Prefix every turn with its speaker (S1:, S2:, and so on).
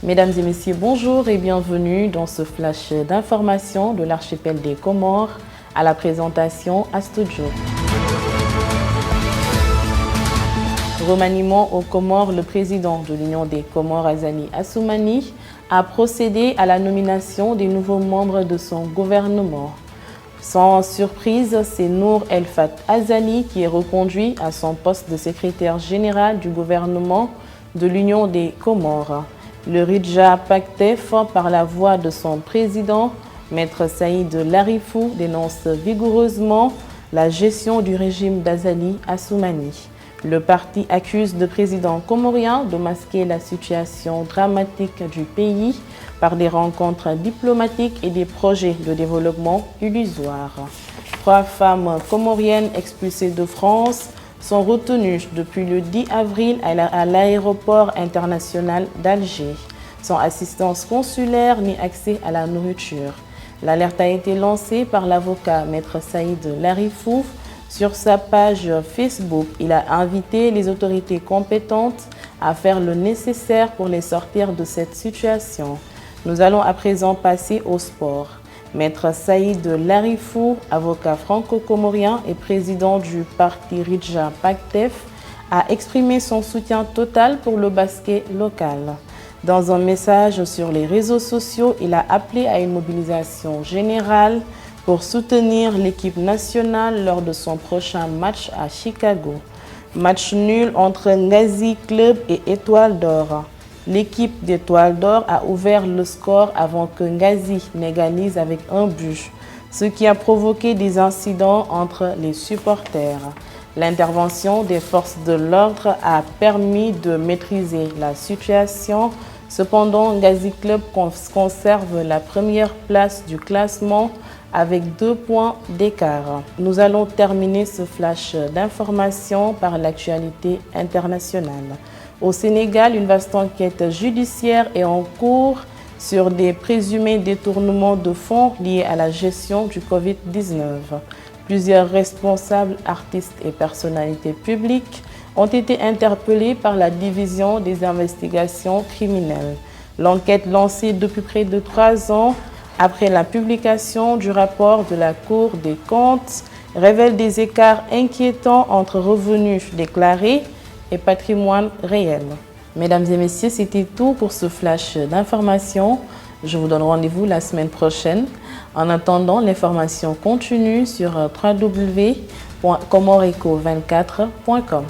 S1: Mesdames et messieurs, bonjour et bienvenue dans ce flash d'information de l'archipel des Comores. À la présentation, Astudjo. Remaniement aux Comores, le président de l'Union des Comores, Azali Assoumani, a procédé à la nomination des nouveaux membres de son gouvernement. Sans surprise, c'est Nour El-Fat Azali qui est reconduit à son poste de secrétaire général du gouvernement de l'Union des Comores. Le Ridja Pactef, par la voix de son président, Maître Saïd Larifou, dénonce vigoureusement la gestion du régime d'Azali Assoumani. Le parti accuse le président comorien de masquer la situation dramatique du pays par des rencontres diplomatiques et des projets de développement illusoires. 3 femmes comoriennes expulsées de France sont retenues depuis le 10 avril à l'aéroport international d'Alger, sans assistance consulaire ni accès à la nourriture. L'alerte a été lancée par l'avocat Maître Saïd Larifou sur sa page Facebook. Il a invité les autorités compétentes à faire le nécessaire pour les sortir de cette situation. Nous allons à présent passer au sport. Maître Saïd Larifou, avocat franco-comorien et président du parti Ridja Pactef, a exprimé son soutien total pour le basket local. Dans un message sur les réseaux sociaux, il a appelé à une mobilisation générale pour soutenir l'équipe nationale lors de son prochain match à Chicago. Match nul entre Ngazi Club et Étoile d'Or. L'équipe d'Étoile d'Or a ouvert le score avant que Ngazi n'égalise avec un but, ce qui a provoqué des incidents entre les supporters. L'intervention des forces de l'ordre a permis de maîtriser la situation. Cependant, Ngazi Club conserve la première place du classement avec 2 points d'écart. Nous allons terminer ce flash d'information par l'actualité internationale. Au Sénégal, une vaste enquête judiciaire est en cours sur des présumés détournements de fonds liés à la gestion du Covid-19. Plusieurs responsables, artistes et personnalités publiques ont été interpellés par la division des investigations criminelles. L'enquête lancée depuis près de 3 ans après la publication du rapport de la Cour des comptes révèle des écarts inquiétants entre revenus déclarés et patrimoine réel. Mesdames et messieurs, c'était tout pour ce flash d'information. Je vous donne rendez-vous la semaine prochaine. En attendant, l'information continue sur www.comoreco24.com.